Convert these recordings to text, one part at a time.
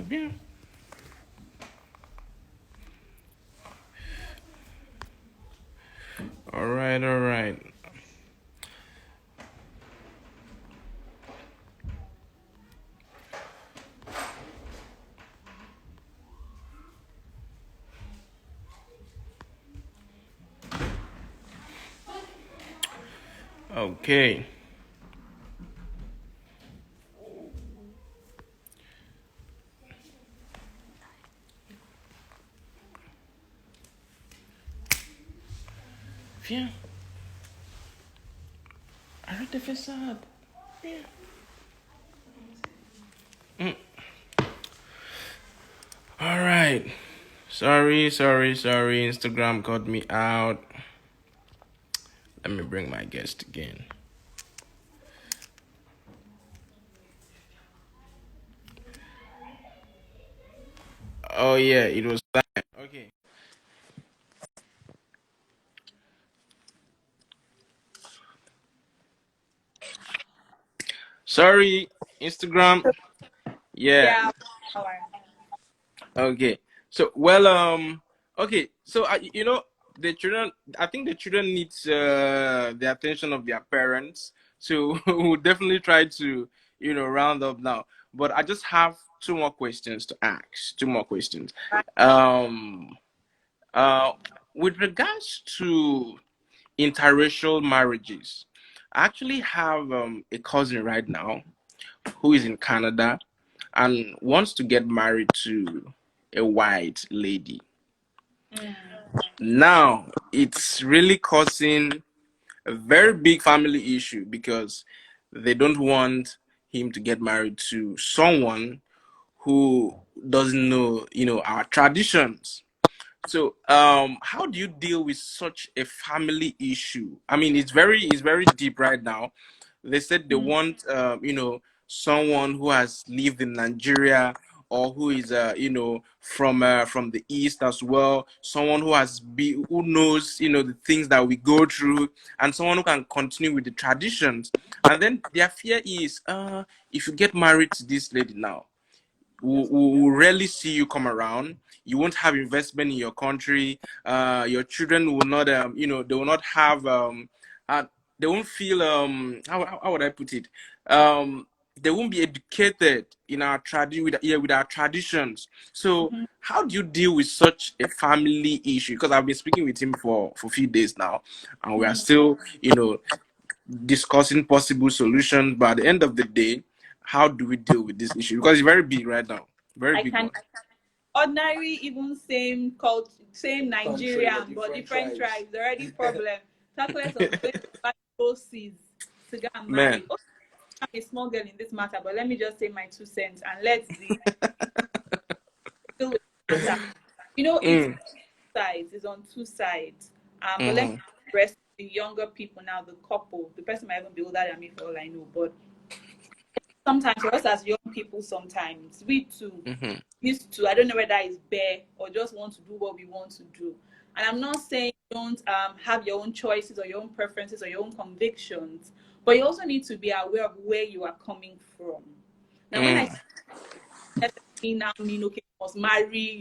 bien. All right, all right. Okay. Viens, arrête de faire ça. Viens. All right. Sorry. Instagram cut me out. Let me bring my guest again. Oh yeah, it was that. Okay. Sorry, Instagram. Yeah. Yeah. Alright. Okay. So well, okay. So the children. I think the children needs the attention of their parents. So we'll definitely try to round up now. But I just have two more questions to ask. Two more questions. Um. Uh. With regards to interracial marriages, I actually have a cousin right now who is in Canada and wants to get married to a white lady. Mm. Now, it's really causing a very big family issue because they don't want him to get married to someone who doesn't know, our traditions. So, how do you deal with such a family issue? I mean, it's very deep right now. They said they Mm. want, someone who has lived in Nigeria or who is, from the east as well. Someone who knows, the things that we go through, and someone who can continue with the traditions. And then their fear is, if you get married to this lady now, will rarely see you come around. You won't have investment in your country. Your children will not, they will not have, uh, they won't feel, how would I put it? They won't be educated in our with our traditions. So, Mhm. how do you deal with such a family issue? Because I've been speaking with him for a few days now, and we are Mm. still, discussing possible solutions. But at the end of the day, how do we deal with this issue? Because it's very big right now, very I big can one. ordinary, even same cult, same Country, Nigerian, but different different tribes. tribes. Already problem. Talk less of going back overseas to go and Man. marry. Okay, I'm a small girl in this matter, but let me just say my 2 cents and let the deal with the matter. It's Mm, sides. It's on two sides. But let me mm-hmm, address the younger people now. The couple. The person might even be older than me for all I know, but sometimes for us as young people, sometimes we too mm-hmm, used to, I don't know whether it's bare or just want to do what we want to do. And I'm not saying don't have your own choices or your own preferences or your own convictions, but you also need to be aware of where you are coming from. Now, when I mm, say that, now mean okay, you must marry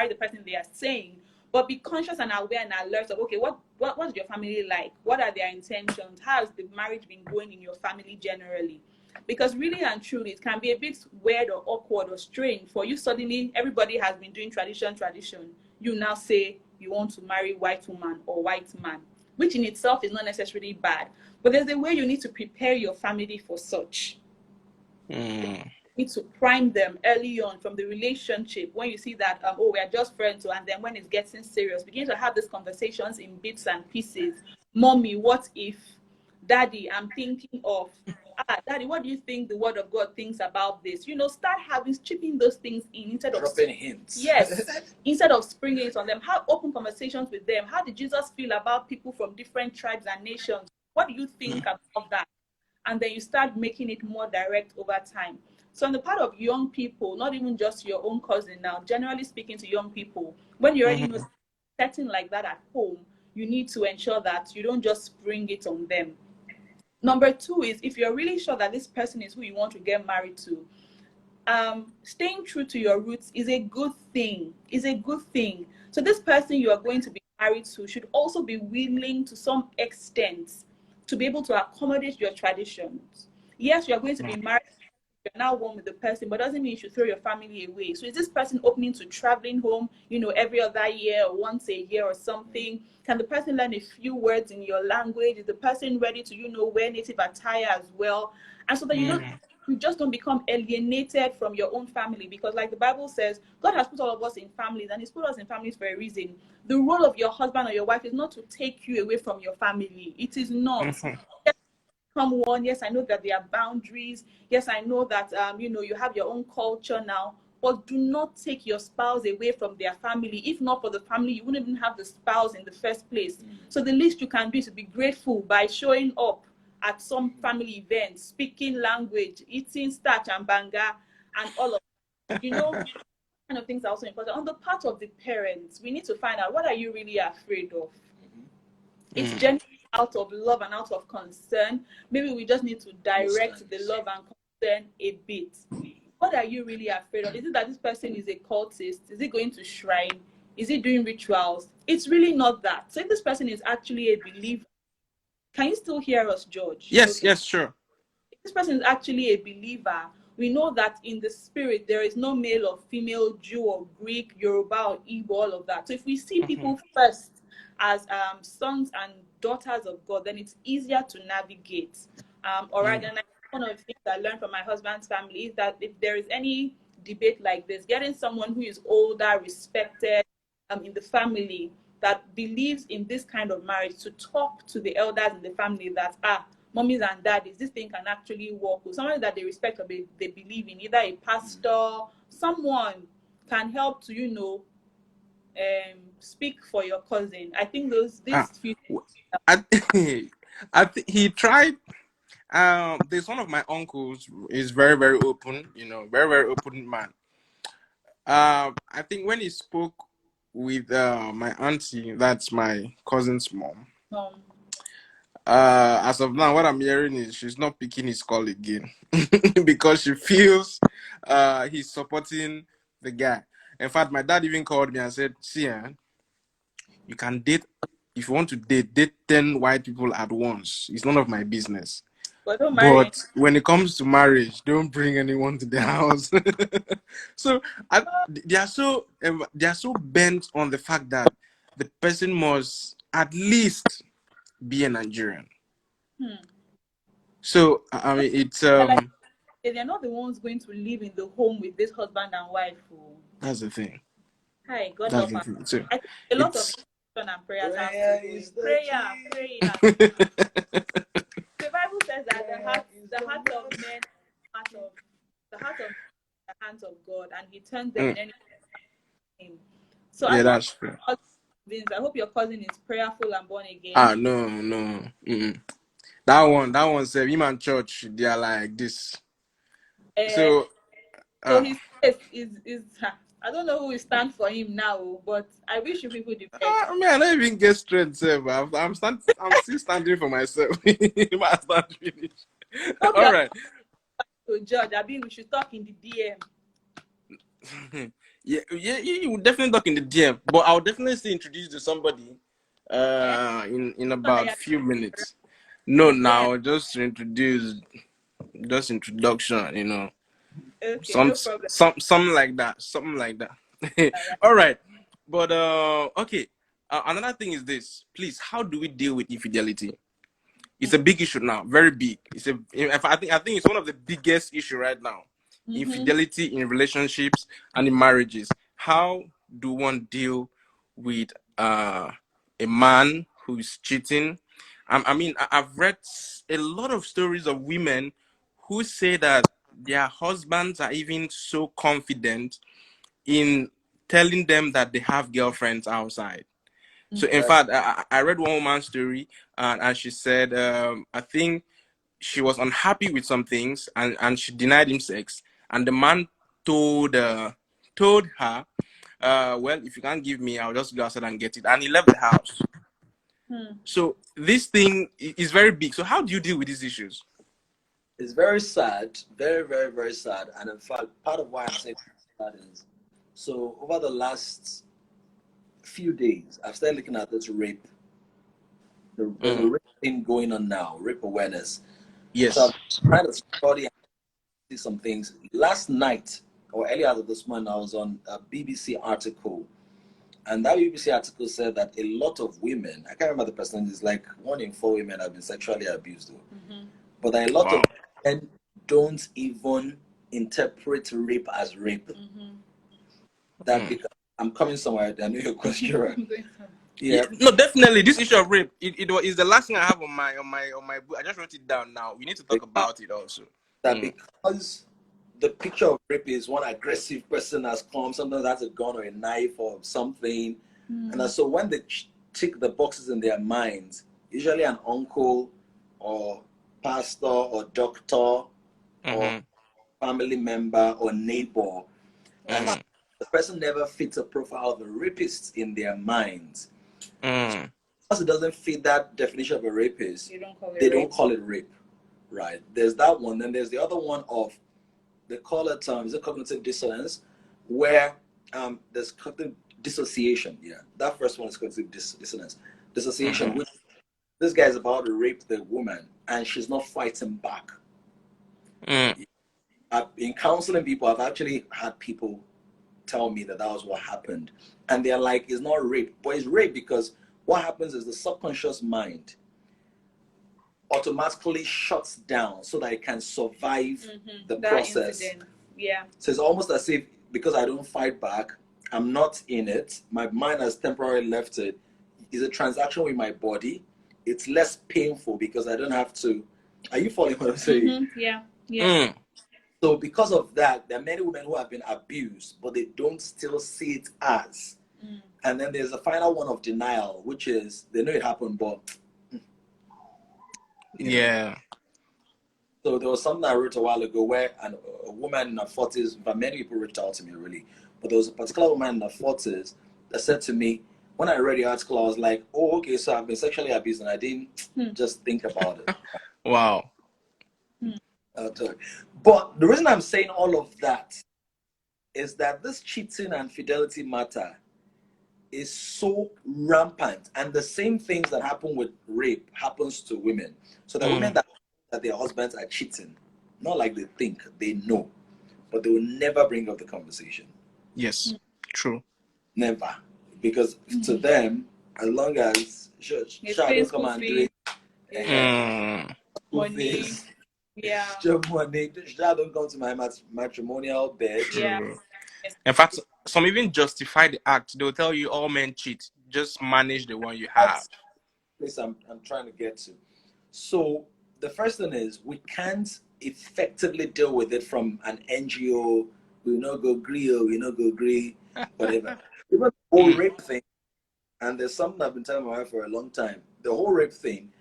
the person they are saying, but be conscious and aware and alert of okay, what's your family like? What are their intentions? How has the marriage been going in your family generally? Because really and truly, it can be a bit weird or awkward or strange for you. Suddenly, everybody has been doing tradition. You now say you want to marry white woman or white man, which in itself is not necessarily bad. But there's a way you need to prepare your family for such. mm, Need to prime them early on from the relationship when you see that we are just friends, and then when it's getting serious, begin to have these conversations in bits and pieces. Mommy, what if? Daddy, I'm thinking of. Daddy, what do you think the word of God thinks about this? Start having chipping those things in instead of Dropping hints. yes, instead of springing it on them. Have open conversations with them. How did Jesus feel about people from different tribes and nations? What do you think about that? And then you start making it more direct over time. So on the part of young people, not even just your own cousin now, generally speaking to young people, when you already know mm-hmm, setting like that at home, you need to ensure that you don't just spring it on them. Number two is if you're really sure that this person is who you want to get married to, staying true to your roots is a good thing. Is a good thing. So this person you are going to be married to should also be willing to some extent to be able to accommodate your traditions. Yes, you are going to be married, you're now one with the person, but doesn't mean you should throw your family away. So is this person opening to traveling home, every other year or once a year or something? Can the person learn a few words in your language? Is the person ready to, wear native attire as well? And so that you just don't become alienated from your own family, because like the Bible says, God has put all of us in families, and he's put us in families for a reason. The role of your husband or your wife is not to take you away from your family. It is not. Come one, yes, I know that there are boundaries. Yes, I know that you have your own culture now, but do not take your spouse away from their family. If not for the family, you wouldn't even have the spouse in the first place. So the least you can do is to be grateful by showing up at some family events, speaking language, eating starch and banga, and all of that. Kind of things are also important. On the part of the parents, we need to find out, what are you really afraid of? It's genuinely out of love and out of concern. Maybe we just need to direct the love and concern a bit. What are you really afraid of? Is it that this person is a cultist? Is he going to shrine? Is he doing rituals? It's really not that. So if this person is actually a believer, can you still hear us, George? Yes, Okay. yes, sure. If this person is actually a believer, we know that in the spirit there is no male or female, Jew or Greek, Yoruba or Igbo, all of that. So if we see people first as sons and daughters of God, then it's easier to navigate. All right, and one of the things I learned from my husband's family is that if there is any debate like this, getting someone who is older, respected in the family, that believes in this kind of marriage, to talk to the elders in the family that, mommies and daddies, this thing can actually work. With someone that they respect or they believe in, either a pastor, someone can help to, speak for your cousin. I think these few. I, he tried. There's one of my uncles is very, very open, very, very open man. I think when he spoke with my auntie, that's my cousin's mom. As of now, what I'm hearing is she's not picking his call again because she feels he's supporting the guy. In fact, my dad even called me and said, "See, you can date if you want to date 10 white people at once. It's none of my business. But don't marry. But when it comes to marriage, don't bring anyone to the house." So they are so bent on the fact that the person must at least be a Nigerian. So I mean, it's They're not the ones going to live in the home with this husband and wife. that's the thing. Hi, God That's help the us. thing. So I think a lot of it's and prayers have to do. Prayer. The Bible says that the heart of men, the heart of the hands of God, and He turns them in any name. So yeah, as long that's true. as Vince, I hope your cousin is prayerful and born again. No. That one said him and church, they are like this. So his face is I don't know who will stand for him now, but I wish you people the best. I mean, I don't even get strength, sir. I'm still standing for myself. My stand finish. All right. To judge, I mean, we should talk in the DM. yeah, you would definitely talk in the DM, but I'll definitely still introduce you to somebody in about a few minutes. No, now just to introduce, just introduction, Okay, some no problem. something like that, All right, but okay. Another thing is this, please, how do we deal with infidelity? It's a big issue now, very big. I think it's one of the biggest issue right now. Infidelity in relationships and in marriages. How do one deal with a man who is cheating? I mean, I've read a lot of stories of women who say that their husbands are even so confident in telling them that they have girlfriends outside. So in fact, I read one woman's story, and she said, I think she was unhappy with some things, and she denied him sex. And the man told her, well, if you can't give me, I'll just go outside and get it. And he left the house. So this thing is very big. So how do you deal with these issues? It's very sad, very, very, very sad. And in fact, part of why I'm saying that is, so over the last few days, I've started looking at this rape. There's a Mm. rape thing going on now, rape awareness. So Yes. I'm trying to study and see some things. Last night or earlier this month, I was on a BBC article, and that BBC article said that a lot of women, I can't remember the percentage, like 1 in 4 women have been sexually abused, but a lot Wow. of men don't even interpret rape as rape. That Mm. because I'm coming somewhere, I know your question, right? Yeah, Yeah, no, definitely. This issue of rape, is the last thing I have on my book. I just wrote it down now. We need to talk about it also. that Mm. because the picture of rape is one aggressive person has come, sometimes has a gun or a knife or something. And so when they tick the boxes in their minds, usually an uncle or pastor or doctor or Mm-hmm. family member or neighbor, and Mm-hmm. the person never fits a profile of the rapist in their minds. Mm. Because it doesn't fit that definition of a rapist, You don't call it they rape. don't call it rape, right? There's that one. Then there's the other one of, they call it is it cognitive dissonance, where there's cognitive dissociation. Yeah, that first one is cognitive dissonance. Dissociation, Mm-hmm. which this guy is about to rape the woman and she's not fighting back. Mm. In counseling people, I've actually had people tell me that that was what happened, and they're like, it's not rape, but it's rape because what happens is the subconscious mind automatically shuts down so that it can survive the That process. incident. Yeah. So it's almost as if because I don't fight back, I'm not in it. My mind has temporarily left it. It's a transaction with my body. It's less painful because I don't have to. Are you following what I'm saying? Yeah. Yeah. Mm. So because of that, there are many women who have been abused, but they don't still see it as. And then there's a final one of denial, which is they know it happened, but you know. Yeah. So there was something I wrote a while ago where a woman in her 40s, but many people reached out to me really, but there was a particular woman in her 40s that said to me, when I read the article, I was like, oh, okay, so I've been sexually abused and I didn't just think about it. Wow. But the reason I'm saying all of that is that this cheating and fidelity matter is so rampant, and the same things that happen with rape happens to women. So the women Mm. that their husbands are cheating, not like they think, they know, but they will never bring up the conversation. Yes. True. Never, because to them, as long as church, It's don't paying come school and do fees. it, Mm. school Money. fees, Yeah. money, don't come to my matrimonial bed. Yeah. True. In fact, some even justify the act. They'll tell you all men cheat. Just manage the one you have. That's the place I'm trying to get to. So the first thing is we can't effectively deal with it from an NGO. We not go agree or we not go agree, whatever. Even the whole Mm. rape thing, and there's something I've been telling my wife for a long time. The whole rape thing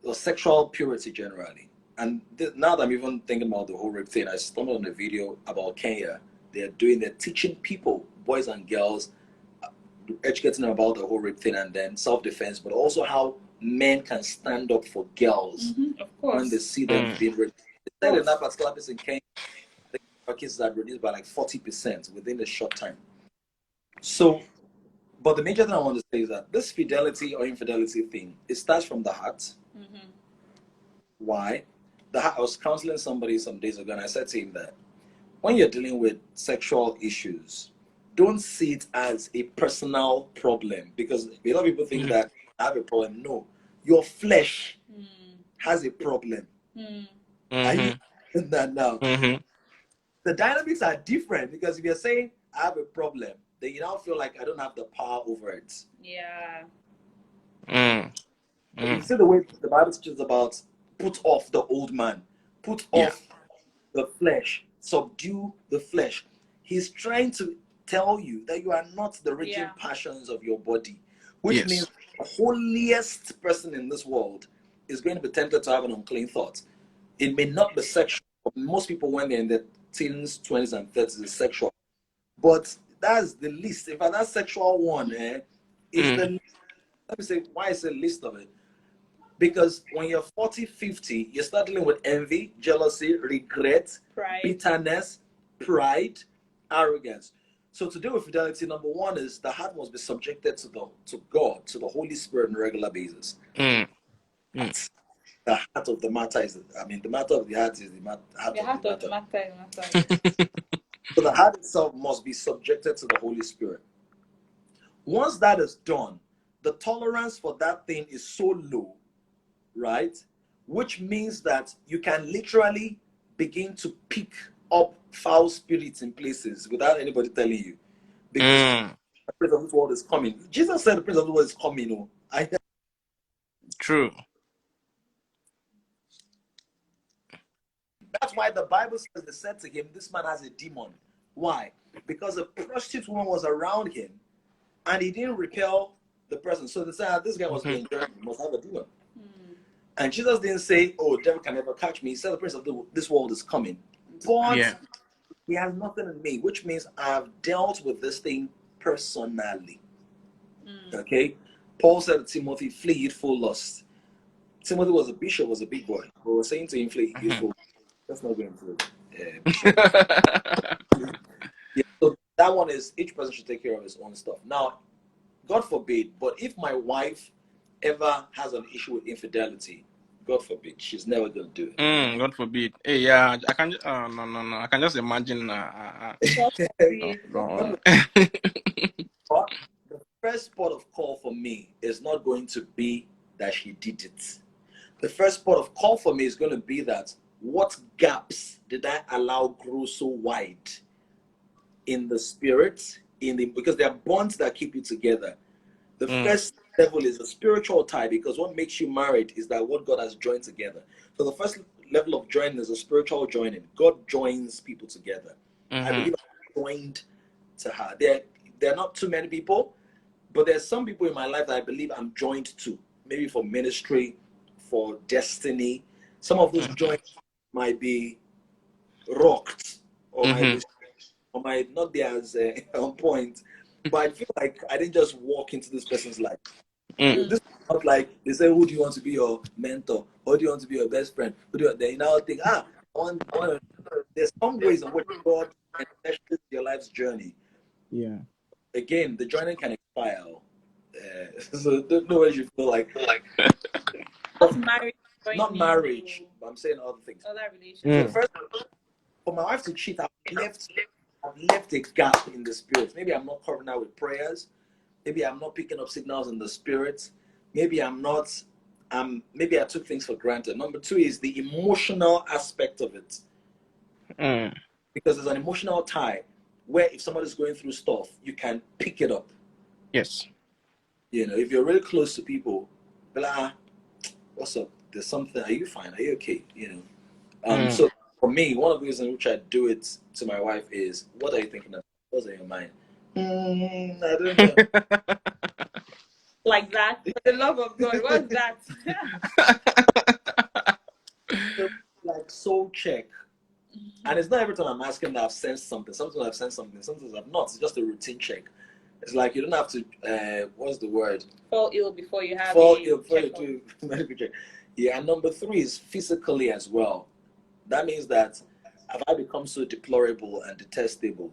was sexual purity generally. And now that I'm even thinking about the whole rape thing, I stumbled on a video about Kenya. They're teaching people, boys and girls, educating them about the whole rape thing and then self-defense, but also how men can stand up for girls Of when they course. see them Mm. being raped. They said in that particular place in Kenya, the cases are reduced by like 40% within a short time. So, but the major thing I want to say is that this fidelity or infidelity thing, it starts from the heart. Why? I was counseling somebody some days ago and I said to him that when you're dealing with sexual issues, don't see it as a personal problem because a lot of people think that I have a problem. No, your flesh has a problem. Are you Mm-hmm. in that now? Mm-hmm. The dynamics are different because if you're saying I have a problem, then you now feel like I don't have the power over it. Yeah. Mm. You Mm. see the way the Bible teaches about put off the old man, put Yeah. off the flesh, subdue the flesh. He's trying to tell you that you are not the raging passions of your body, which means Yes. the holiest person in this world is going to be tempted to have an unclean thought. It may not be sexual. Most people, when they're in their teens, 20s, and 30s, is sexual. But that's the least. In fact, that sexual one is Mm. the, let me say, why is the least of it? Because when you're 40, 50, you start dealing with envy, jealousy, regret, Pride. bitterness, pride, arrogance. So to deal with fidelity, number one is the heart must be subjected to God, to the Holy Spirit on a regular basis. Mm. That's the heart of the matter is, the matter of the heart is the heart of the matter. So the heart itself must be subjected to the Holy Spirit. Once that is done, the tolerance for that thing is so low, right? Which means that you can literally begin to pick up foul spirits in places without anybody telling you. Because the prince of this world is coming. Jesus said the prince of the world is coming. Oh. True. That's why the Bible says they said to him, this man has a demon. Why? Because a prostitute woman was around him and he didn't repel the person. So they said, this guy must be enjoying, must have a demon. And Jesus didn't say, oh, devil can never catch me. He said the prince of this world is coming. But he has nothing in me, which means I've dealt with this thing personally. Okay? Paul said to Timothy, flee youthful lust. Timothy was a bishop, was a big boy. But we're saying to him, flee youthful. That's not going to bishop. So that one is each person should take care of his own stuff. Now, God forbid, but if my wife ever has an issue with infidelity, God forbid, she's never going to do it. God forbid. Hey, yeah, I can. No. I can just imagine. But the first port of call for me is not going to be that she did it. The first port of call for me is going to be that what gaps did I allow grow so wide in the spirit, because there are bonds that keep you together. The first level is a spiritual tie, because what makes you married is that what God has joined together. So the first level of joining is a spiritual joining. God joins people together. I believe I'm joined to her. There are not too many people, but there's some people in my life that I believe I'm joined to. Maybe for ministry, for destiny. Some of those joints might be rocked, or might not be as on point. But I feel like I didn't just walk into this person's life. This is not like they say, who do you want to be your mentor? Who do you want to be your best friend? Then you now think, there's some ways in which God enriches your life's journey. Yeah. Again, the journey can expire. So don't know where you feel like not marriage, but I'm saying other things. Other relationships. So first, for my wife to cheat, I've left a gap in the spirit. Maybe I'm not covering that with prayers. Maybe I'm not picking up signals in the spirit. Maybe I'm not. Maybe I took things for granted. Number two is the emotional aspect of it, because there's an emotional tie where if somebody's going through stuff, you can pick it up. Yes. If you're really close to people, blah, what's up? There's something. Are you fine? Are you okay? So for me, one of the reasons which I do it to my wife is, what are you thinking of? What's in your mind? I don't know. Like that? For the love of God, what's that? Like soul check. And it's not every time I'm asking that I've sensed something. Sometimes I've sensed something, sometimes I've not. It's just a routine check. It's like you don't have to, what's the word? Fall ill before you have Fall ill before you do medical check. Yeah, and number three is physically as well. That means that have I become so deplorable and detestable?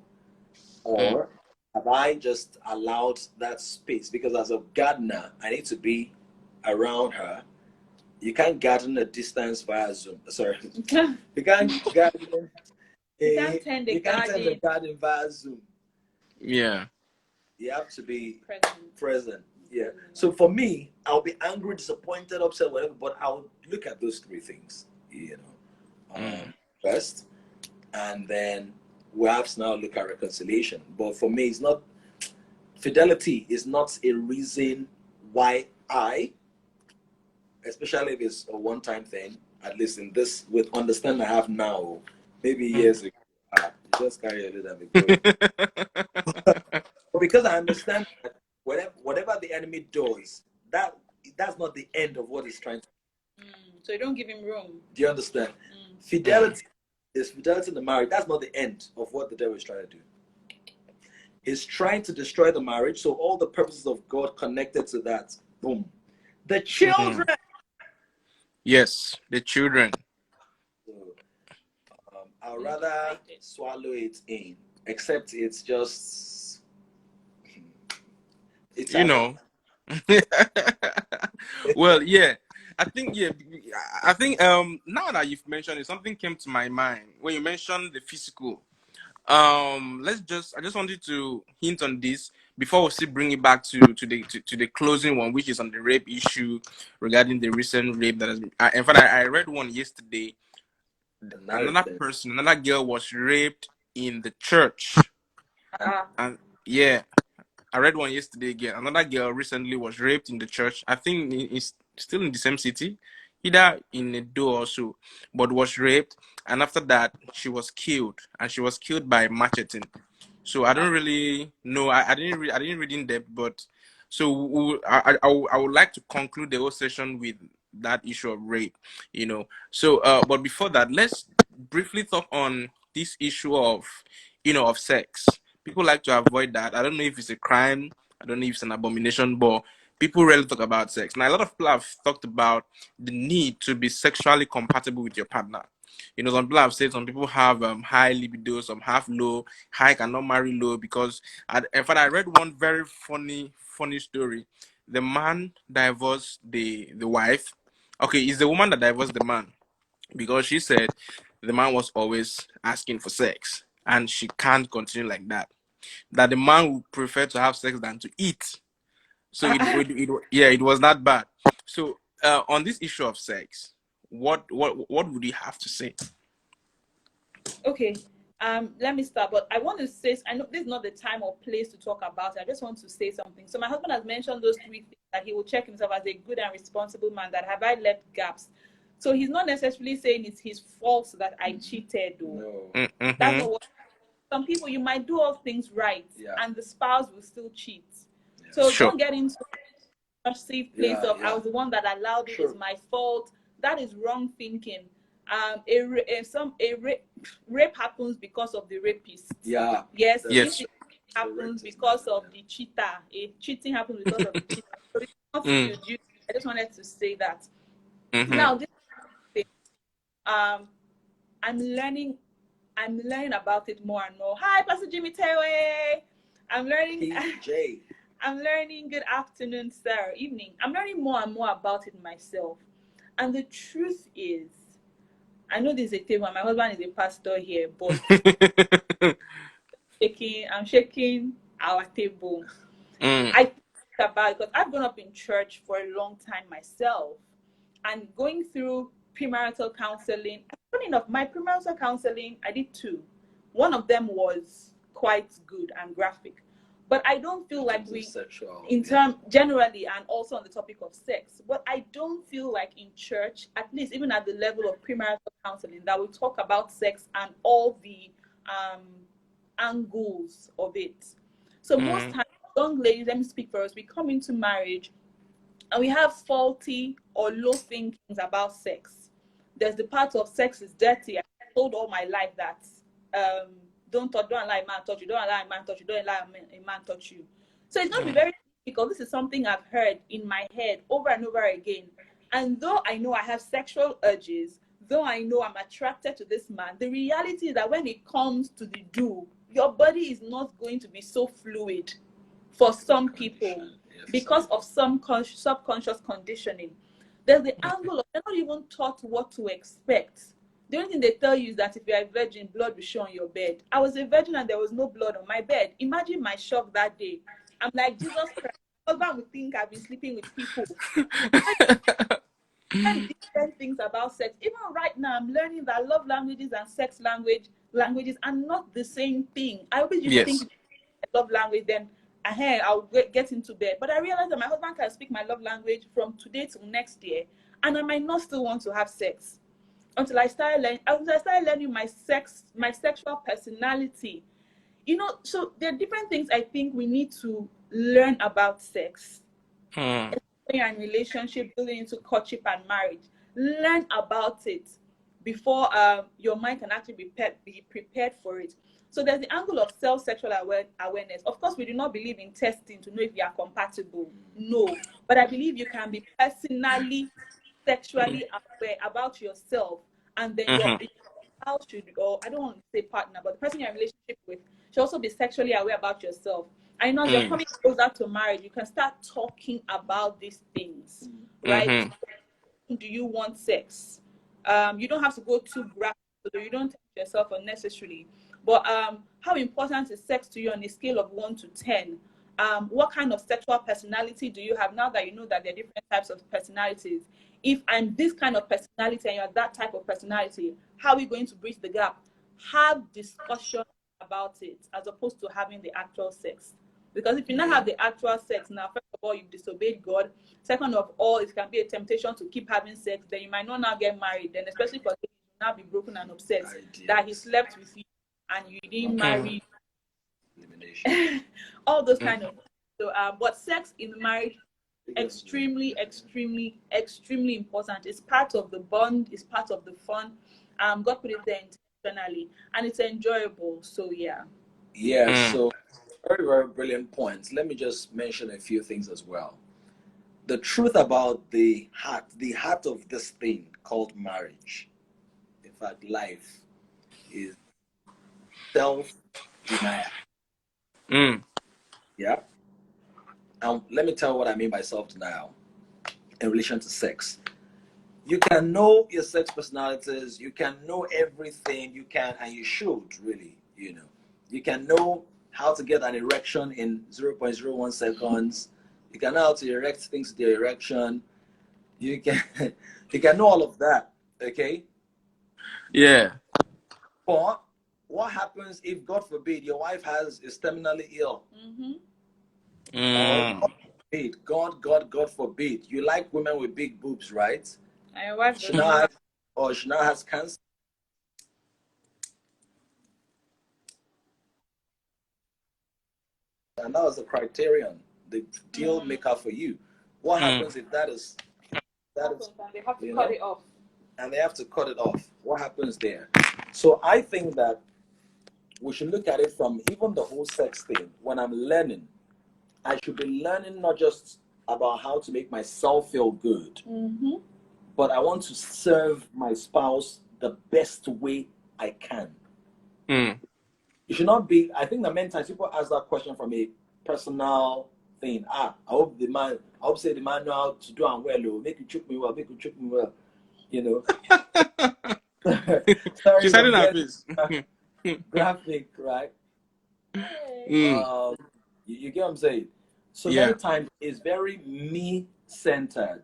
Or have I just allowed that space? Because as a gardener, I need to be around her. You can't garden a distance via Zoom. Sorry. You can't garden. You can't tend the garden via Zoom. Yeah. You have to be present. Yeah. So for me, I'll be angry, disappointed, upset, whatever, but I'll look at those three things, first. And then we have to now look at reconciliation. But for me, fidelity is not a reason why especially if it's a one-time thing, at least in this, with understanding I have now, maybe years ago, just carry a little bit. But because I understand that whatever the enemy does, that's not the end of what he's trying to do. So you don't give him room. Do you understand? Fidelity is fidelity in the marriage. That's not the end of what the devil is trying to do. He's trying to destroy the marriage, so all the purposes of God connected to that, boom. The children, Yes, the children. So I'd rather swallow it in, except it's just it's You annoying. know. Well, yeah. I think yeah. I think now that you've mentioned it, something came to my mind when you mentioned the physical. I just wanted to hint on this before we still bring it back to the closing one, which is on the rape issue regarding the recent rape that has been. In fact, I read one yesterday. Another Another thing. person, another girl was raped in the church, Uh, and yeah, I read one yesterday again. Another girl recently was raped in the church. I think it's still in the same city, either in Edo or so, but was raped. And after that, she was killed, and she was killed by macheting. So I don't really know. I didn't read in depth, but so I would like to conclude the whole session with that issue of rape. So but before that, let's briefly talk on this issue of of sex. People like to avoid that. I don't know if it's a crime. I don't know if it's an abomination, but people rarely talk about sex. Now, a lot of people have talked about the need to be sexually compatible with your partner. Some people have said some people have high libido, some have low. High cannot marry low because, in fact, I read one very funny story. The man divorced the wife. Okay, it's the woman that divorced the man because she said the man was always asking for sex and she can't continue like that. That the man would prefer to have sex than to eat. So yeah, it was that bad. So on this issue of sex, what would you have to say? okay. Let me start, but I want to say, I know this is not the time or place to talk about it. I just want to say something. So my husband has mentioned those three things that he will check himself as a good and responsible man. That have I left gaps? So he's not necessarily saying it's his fault that I cheated, though. No. That's Mm-hmm. not what. Some people, you might do all things right, Yeah. and the spouse will still cheat. Yeah. So Sure. don't get into a safe place Yeah, of yeah. I was the one that allowed it. It's my fault. That is wrong thinking. Rape happens because of the rapist. Yeah. Yes, Yes. infidelity happens because of the cheater. Cheating happens because of the cheater. So it's not Mm. skewed. I just wanted to say that. Mm-hmm. Now, this thing, um, I'm learning. I'm learning about it more and more. Hi, Pastor Jimmy Tewe. I'm learning. PJ. I'm learning. Good afternoon, sir. Evening. I'm learning more and more about it myself. And the truth is, I know this is a table. My husband is a pastor here, but I'm shaking our table. Mm. I think about it because I've grown up in church for a long time myself, and going through premarital counseling. Funny enough, my premarital counseling, I did two. One of them was quite good and graphic, but I don't feel like we, sexual, in term generally, and also on the topic of sex. But I don't feel like in church, at least even at the level of premarital counseling, that we talk about sex and all the um, angles of it. So most Mm. times, young ladies, let me speak for us. We come into marriage and we have faulty or low thinkings about sex. There's the part of sex is dirty. I've told all my life that don't allow a man touch you, don't allow a man touch you, don't allow a man touch you. So it's going to be Mm. very difficult. This is something I've heard in my head over and over again. And though I know I have sexual urges, though I know I'm attracted to this man, the reality is that when it comes to the do, your body is not going to be so fluid for some people because of some subconscious conditioning. There's the angle of they're not even taught what to expect. The only thing they tell you is that if you're a virgin, blood will show on your bed. I was a virgin and there was no blood on my bed. Imagine my shock that day. I'm like, Jesus Christ, my husband would think I've been sleeping with people. And different things about sex. Even right now, I'm learning that love languages and sex languages are not the same thing. I always used to think Yes. love language, then I'll get into bed. But I realized that my husband can speak my love language from today till next year, and I might not still want to have sex until I started learning my sexual personality. So there are different things I think we need to learn about sex, Mm. and relationship, building into courtship and marriage. Learn about it before your mind can actually be prepared for it. So there's the angle of self-sexual awareness. Of course, we do not believe in testing to know if you are compatible. No. But I believe you can be personally sexually aware about yourself, and then your spouse should, or I don't want to say partner, but the person you're in a relationship with should also be sexually aware about yourself. And you know, as you're coming closer to marriage, you can start talking about these things, right? Do you want sex? You don't have to go too graphic, so you don't tempt yourself unnecessarily. But how important is sex to you on a scale of 1 to 10? What kind of sexual personality do you have, now that you know that there are different types of personalities? If I'm this kind of personality and you're that type of personality, how are we going to bridge the gap? Have discussion about it as opposed to having the actual sex. Because if you not have the actual sex, now, first of all, you've disobeyed God. Second of all, it can be a temptation to keep having sex. Then you might not now get married. Then, especially for you, will now be broken and upset that he slept with you and you didn't marry. All those kind of things. So, but sex in marriage, extremely, extremely, extremely important. It's part of the bond. It's part of the fun. God put it there intentionally, and it's enjoyable. So yeah. Yeah. So very, very brilliant points. Let me just mention a few things as well. The truth about the heart of this thing called marriage, in fact, life, is self-denial. Yeah. And let me tell you what I mean by self-denial in relation to sex. You can know your sex personalities, you can know everything, you can, and you should really, you can know how to get an erection in 0.01 seconds. You can know how to erect things to the erection. You can you can know all of that, okay? Yeah. But what happens if, God forbid, your wife is terminally ill? Or God forbid, you like women with big boobs, right? And your wife She now has cancer. And that was the criterion, the deal maker for you. What happens if that is they have to cut it off? And they have to cut it off? What happens there? So I think that we should look at it from even the whole sex thing. When I'm learning, I should be learning not just about how to make myself feel good, but I want to serve my spouse the best way I can. It should not be, I think that many times people ask that question from a personal thing. I hope say the man know how to do and well, make you treat me well, you know. Sorry, She's hiding her face. Graphic, right? You get what I'm saying? So many times it's very me-centered.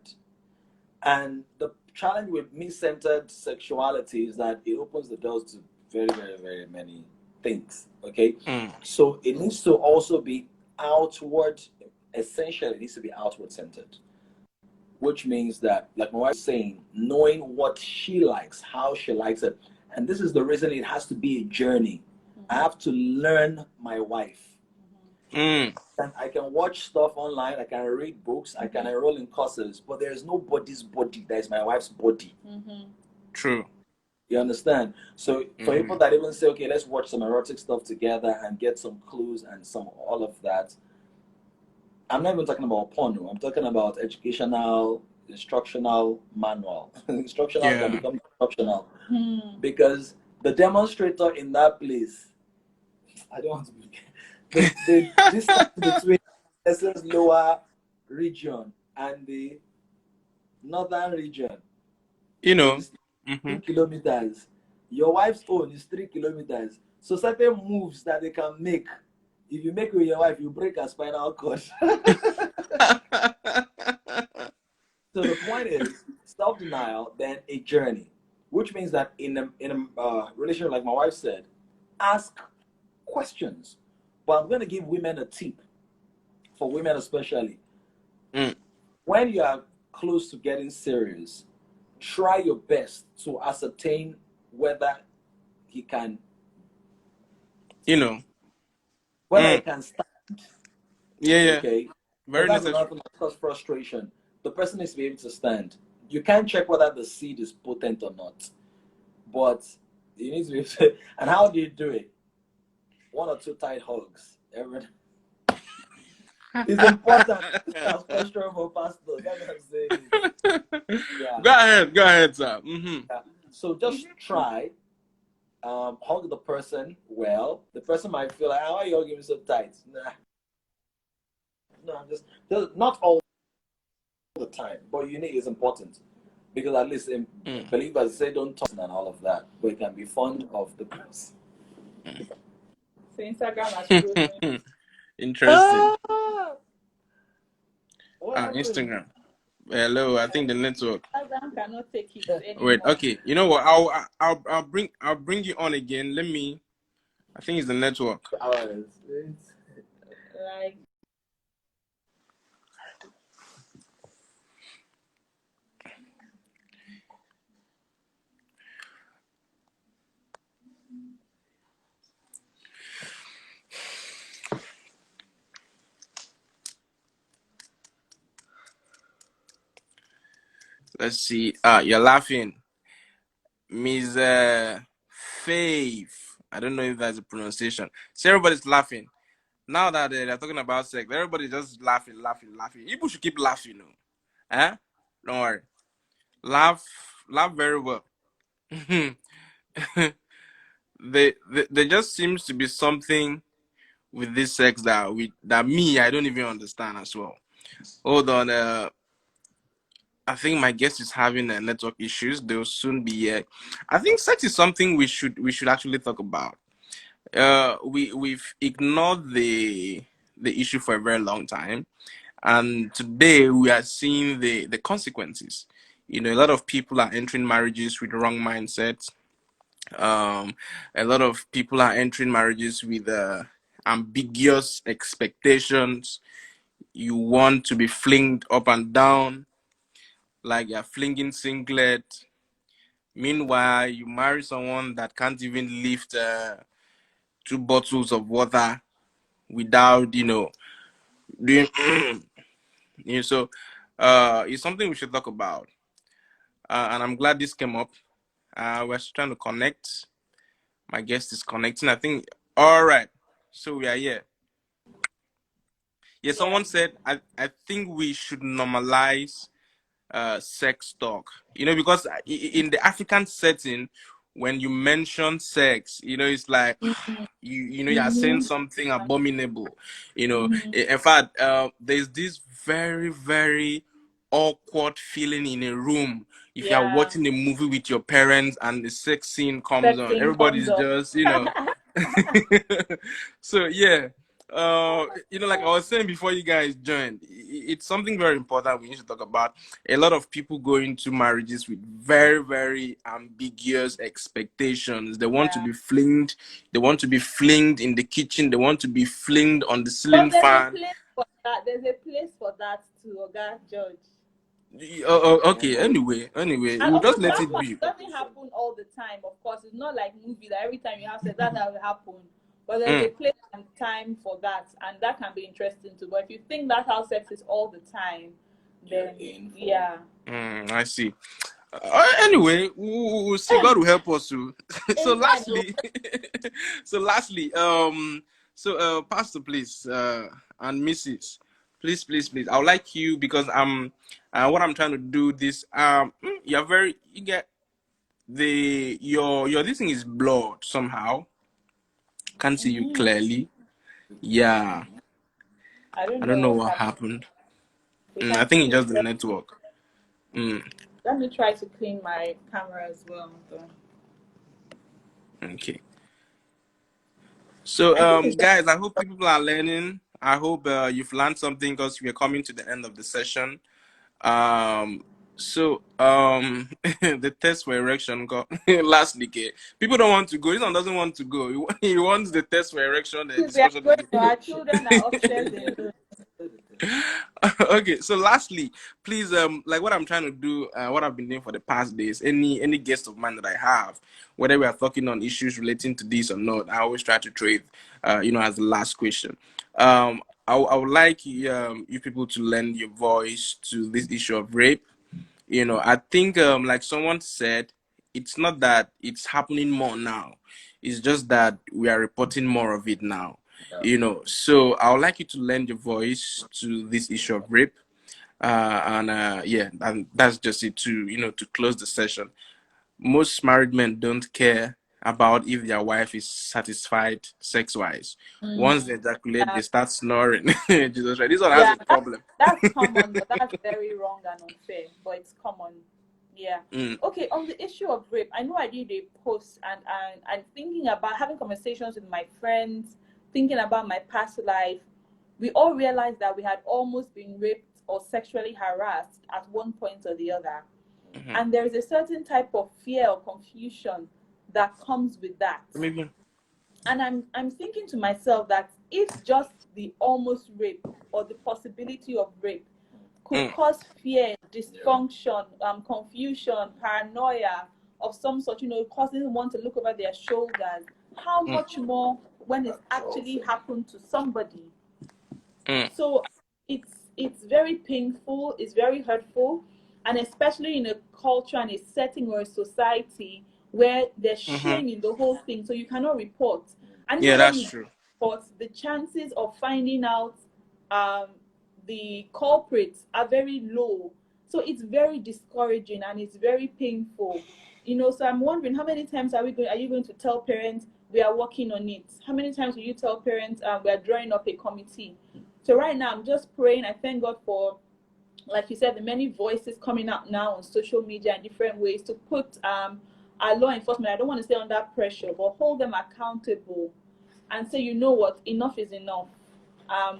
And the challenge with me-centered sexuality is that it opens the doors to very, very, very many things. Okay? So it needs to also be outward, essentially, it needs to be outward centered. Which means that, like my wife was saying, knowing what she likes, how she likes it. And this is the reason it has to be a journey. I have to learn my wife. And I can watch stuff online, I can read books, I can enroll in courses, but there is nobody's body that is my wife's body. True. You understand? So for people that even say, okay, let's watch some erotic stuff together and get some clues and all of that, I'm not even talking about porno. I'm talking about educational, instructional manual. Instructional can become instructional. Because the demonstrator in that place, I don't want to be... The distance between Essen's lower region and the northern region is 2 kilometers. Your wife's own is 3 kilometers. So certain moves that they can make, if you make with your wife, you break a spinal cord. So the point is self-denial, then a journey, which means that in a relationship, like my wife said, ask questions. But I'm going to give women a tip, for women especially. When you are close to getting serious, try your best to ascertain whether he can, whether he can stand. Okay? Very That's necessary. another thing that causes frustration. The person needs to be able to stand. You can't check whether the seed is potent or not, but you need to be able to. And how do you do it? 1 or 2 tight hugs. It's important. That's question for pastor. That's what I'm saying. Yeah. Go ahead, sir. Mm-hmm. Yeah. So just try hug the person well. The person might feel like, "Why are you hugging me so tight?" Nah, no, I'm just not all the time, but you need is important because at least in believers say don't talk and all of that, but you can be fond of the person. So Instagram has frozen. Interesting. What happened? Instagram. Hello, I think the network. Instagram cannot take it Wait, anymore. okay. You know what? I'll bring you on again. Let me. I think it's the network. Like, Let's see. You're laughing, Miss Faith. I don't know if that's a pronunciation. So everybody's laughing. Now that they're talking about sex, everybody's just laughing, laughing, laughing. People should keep laughing, no? Huh? Don't worry. Laugh, laugh very well. There just seems to be something with this sex that me I don't even understand as well. Hold on. I think my guest is having network issues. They'll soon be here. I think sex is something we should actually talk about. We've ignored the issue for a very long time, and today we are seeing the consequences. You know, a lot of people are entering marriages with the wrong mindset. A lot of people are entering marriages with ambiguous expectations. You want to be flinged up and down like you're flinging singlet. Meanwhile, you marry someone that can't even lift 2 bottles of water without, doing. So, it's something we should talk about. And I'm glad this came up. We're trying to connect. My guest is connecting. I think. All right. So we are here. Yeah. yeah. Someone said. I think we should normalize sex talk. Because in the African setting, when you mention sex, it's like you're saying Mm-hmm. something abominable. Mm-hmm. In fact, there's this very, very awkward feeling in a room if you're Yeah. watching a movie with your parents and the sex scene comes Sex on. thing comes Everybody's up. just so yeah. Like I was saying before you guys joined, it's something very important we need to talk about. A lot of people go into marriages with very, very ambiguous expectations. They want to Yeah. be flinged. They want to be flinged in the kitchen. They want to be flinged on the ceiling But there's a fan. place for that. There's a place for that too, Oga George. Okay. Anyway, And we'll of just course, let that it part be. doesn't happen all the time. Of course, it's not like movie that every time you have sex, that's how it happen. But there's a Mm, place and time for that, and that can be interesting too. But if you think that's how sex is all the time, then yeah. I see. Anyway, we'll see. God will help us too. so Amen. lastly, so lastly, Pastor, please, and Mrs. Please, I would like you because what I'm trying to do this, you get your this thing is blurred somehow. Can't see you Mm, clearly. Yeah, I don't I know don't know what's what happening. happened. We I can think it's see. just the network. Mm, Let me try to clean my camera as well. Though. okay. So, I think it's just guys, I hope people are learning. I hope you've learned something because we're coming to the end of the session. The test for erection got lastly. People don't want to go. This one doesn't want to go. He wants the test for erection we are discussion going to again. our children are upstairs alone. Okay, so lastly, please, like what I'm trying to do, what I've been doing for the past days, any guest of mine that I have, whether we are talking on issues relating to this or not, I always try to trade, as the last question. I would like you people to lend your voice to this issue of rape. I think, like someone said, it's not that it's happening more now. It's just that we are reporting more of it now. So I would like you to lend your voice to this issue of rape. And that's just it to close the session. Most married men don't care about if their wife is satisfied sex-wise. Once they ejaculate, they Yeah, start snoring. Jesus Christ, this one has yeah, a problem. that's common, but that's very wrong and unfair. But it's common. Yeah. Mm, Okay. On the issue of rape, I know I did a post, and thinking about having conversations with my friends, thinking about my past life, we all realized that we had almost been raped or sexually harassed at one point or the other. mhm. And there is a certain type of fear or confusion that comes with that. Maybe. And I'm thinking to myself that if just the almost rape or the possibility of rape could Mm, cause fear, dysfunction, confusion, paranoia of some sort, causing one to look over their shoulders, how mm, much more when it's actually happened to somebody? mm, So it's very painful, it's very hurtful, and especially in a culture and a setting or a society where there's mhm. shame in the whole thing, so you cannot report. And Yeah, even when that's you true. report, the chances of finding out um, the culprits are very low. So it's very discouraging and it's very painful. So I'm wondering, how many times are you going to tell parents we are working on it? How many times will you tell parents we are drawing up a committee? So right now, I'm just praying. I thank God for, like you said, the many voices coming out now on social media in different ways to put our law enforcement, I don't want to say under pressure, but hold them accountable and say, you know what, enough is enough.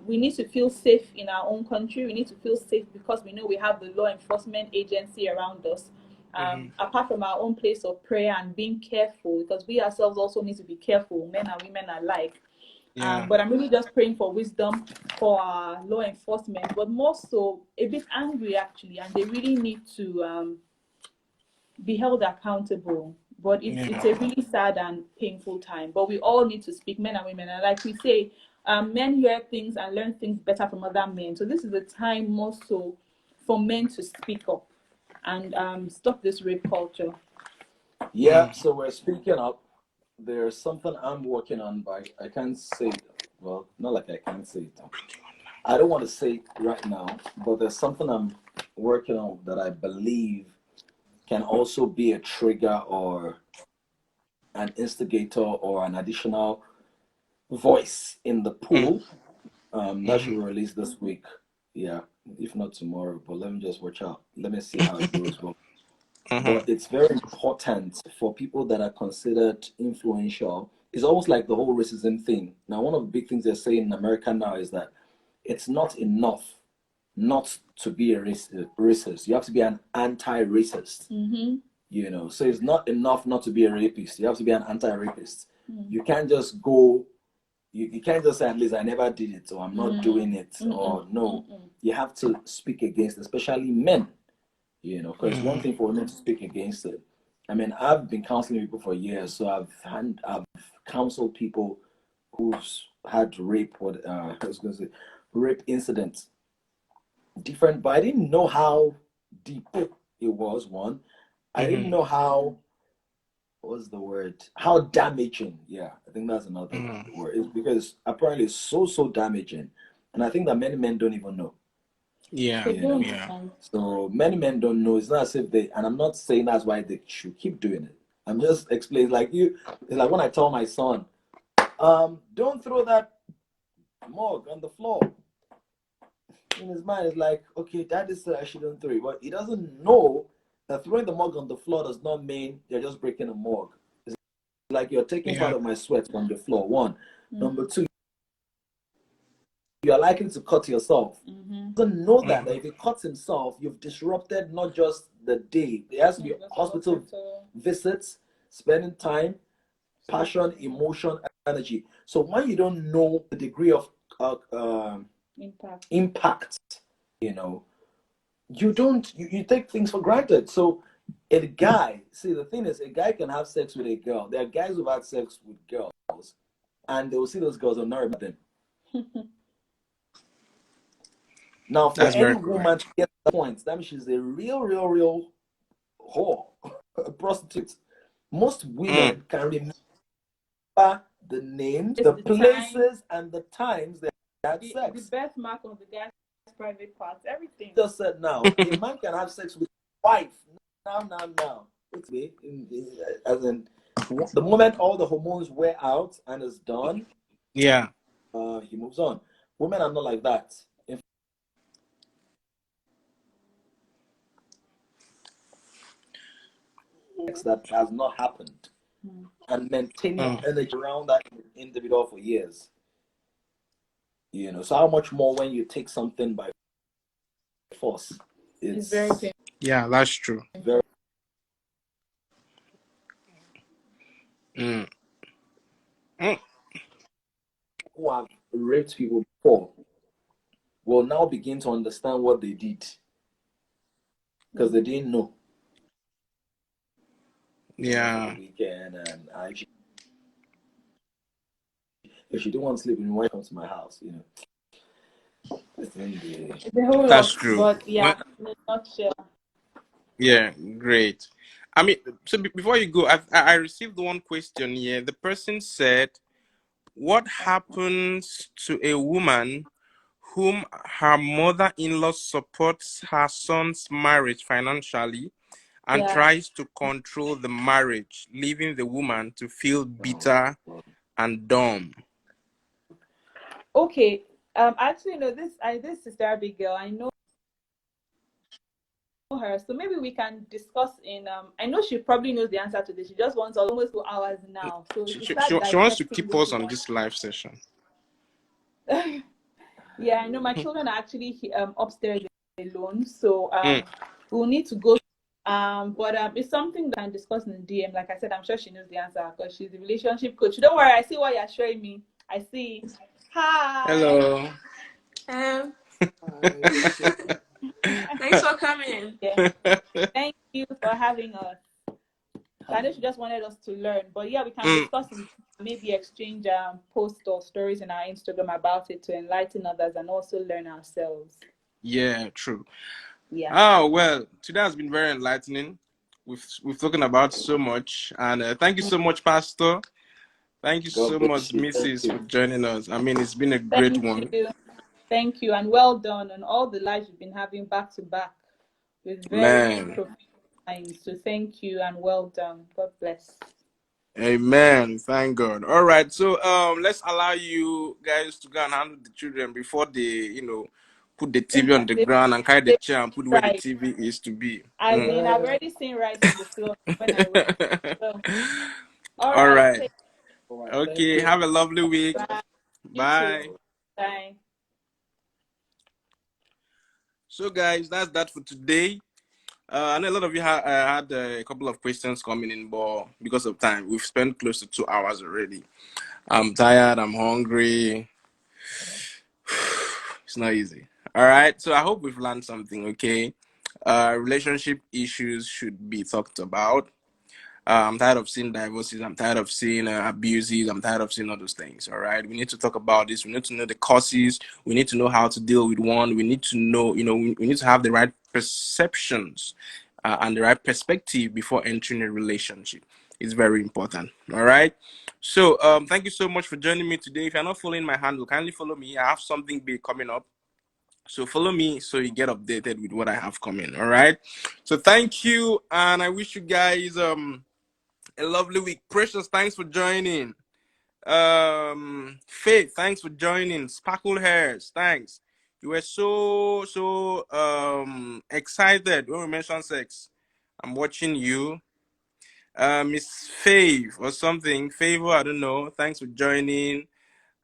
We need to feel safe in our own country. We need to feel safe because we know we have the law enforcement agency around us. Mhm. Apart from our own place of prayer and being careful, because we ourselves also need to be careful, men and women alike. Yeah. But I'm really just praying for wisdom for our law enforcement, but more so a bit angry actually, and they really need to be held accountable. But it's Yeah. a really sad and painful time. But we all need to speak, men and women. And like we say, men hear things and learn things better from other men. So this is the time more so for men to speak up and stop this rape culture. Yeah, Mm, so we're speaking up. There's something I'm working on, but I can't say it. Well, not like I can't say it. I don't want to say it right now, but there's something I'm working on that I believe can also be a trigger or an instigator or an additional voice in the mm, pool. That should mhm. be released this week. Yeah, if not tomorrow, but let me just watch out. Let me see how it goes. But Mhm. it's very important for people that are considered influential. It's almost like the whole racism thing. Now, one of the big things they're saying in America now is that it's not enough not to be a racist. You have to be an anti-racist. Mm-hmm. So it's not enough not to be a rapist. You have to be an anti-rapist. Mm. You can't just go. You can't just say, at least I never did it, or I'm not Mm. doing it, Mm-mm. or no. Mm-mm. You have to speak against, especially men. Because one Mhm. thing for women to speak against it. I mean, I've been counseling people for years, so I've counseled people who's had rape, what I was going to say, rape incidents, different, but I didn't know how deep it was. One, I didn't Mhm. know how, what was the word? How damaging. Yeah, I think that's another Mhm. word. It's because apparently it's so damaging, and I think that many men don't even know. Yeah. They You know, don't. Yeah. so many men don't know. It's not as if they, and I'm not saying that's why they should keep doing it. I'm just explaining, like you. It's like when I tell my son, don't throw that mug on the floor. In his mind, it's like, okay, daddy said I shouldn't throw it, but he doesn't know that throwing the mug on the floor does not mean you're just breaking a mug. It's like you're taking part Yeah. of my sweat from the floor. One, Mm. number two, you are likely to cut yourself. Mm-hmm. Doesn't know that Mhm. if he cuts himself, you've disrupted not just the day. There has to be Not just hospital hospital visits, spending time, passion, emotion, energy. So when you don't know the degree of impact. impact, you know, you take things for granted. So a guy, see, the thing is, a guy can have sex with a girl. There are guys who've had sex with girls, and they will see those girls and not remember them. Now, for That's any very woman correct. to get that point, that means she's a real whore, a prostitute. Most Mm. women can remember the names, It's the the places, and the times they had the sex. birthmark of the guy's private parts, everything. Just said now, a man can have sex with his wife. Now. As in, the moment all the hormones wear out and is done, Yeah. he moves on. Women are not like that. In sex that has not happened, and maintaining energy around that individual for years. So how much more when you take something by force? It's very painful. Yeah, that's true. Very. Mm. Mm. Who have raped people before will now begin to understand what they did because they didn't know. Yeah. Weekend and if she didn't want to sleep, when you come to my house, it's a whole That's lot, true. but yeah, in a nutshell. Yeah, great. I mean, so before you go, I received one question here. The person said, what happens to a woman whom her mother-in-law supports her son's marriage financially and tries to control the marriage, leaving the woman to feel bitter and dumb? Okay. Actually, no. This sister Abigail, I know her, so maybe we can discuss in. I know she probably knows the answer to this. She just wants almost 2 hours now, so if She, we she, start she wants to dissecting keep this us on one. this live session. Yeah, I know my children are actually upstairs alone, so we'll need to go. But it's something that I can discuss in the DM. Like I said, I'm sure she knows the answer because she's the relationship coach. Don't worry, I see what you're showing me. I see. Hi. Hello. Thanks for coming. Yeah. Thank you for having us. I know she just wanted us to learn, but yeah, we can discuss and maybe exchange posts or stories in our Instagram about it to enlighten others and also learn ourselves. Yeah, true. Yeah. Oh, well, today has been very enlightening. We've spoken about so much, and thank you so much, Pastor. Thank you so God bless much, you. Mrs., for joining us. I mean, it's been a great one. Thank you, and well done on all the lives you've been having back to back with very Man. profound minds. So thank you and well done. God bless. Amen. Thank God. All right. So let's allow you guys to go and handle the children before they, put the TV on the ground and carry the chair and put where the TV is to be. I've already seen rice on the floor when I went. So, all right. All right. Okay. Have a lovely week. Bye. Bye. You too. Bye. So, guys, that's that for today. I know a lot of you had a couple of questions coming in, but because of time, we've spent close to 2 hours already. I'm tired. I'm hungry. It's not easy. All right. So I hope we've learned something. Okay. Relationship issues should be talked about. I'm tired of seeing divorces. I'm tired of seeing abuses. I'm tired of seeing all those things. All right. We need to talk about this. We need to know the causes. We need to know how to deal with one. We need to know, we need to have the right perceptions and the right perspective before entering a relationship. It's very important. All right. So thank you so much for joining me today. If you're not following my handle, kindly follow me. I have something big coming up. So follow me so you get updated with what I have coming. All right. So thank you. And I wish you guys a lovely week. Precious, thanks for joining. Faith, thanks for joining. Sparkle Hairs, thanks. You were so excited when we mentioned sex. I'm watching you. Miss Fave or something. Favor, I don't know. Thanks for joining.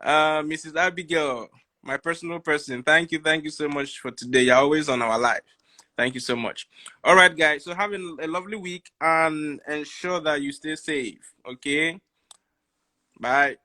Mrs. Abigail, my personal person. Thank you so much for today. You're always on our live. Thank you so much. All right, guys. So have a lovely week and ensure that you stay safe. Okay. Bye.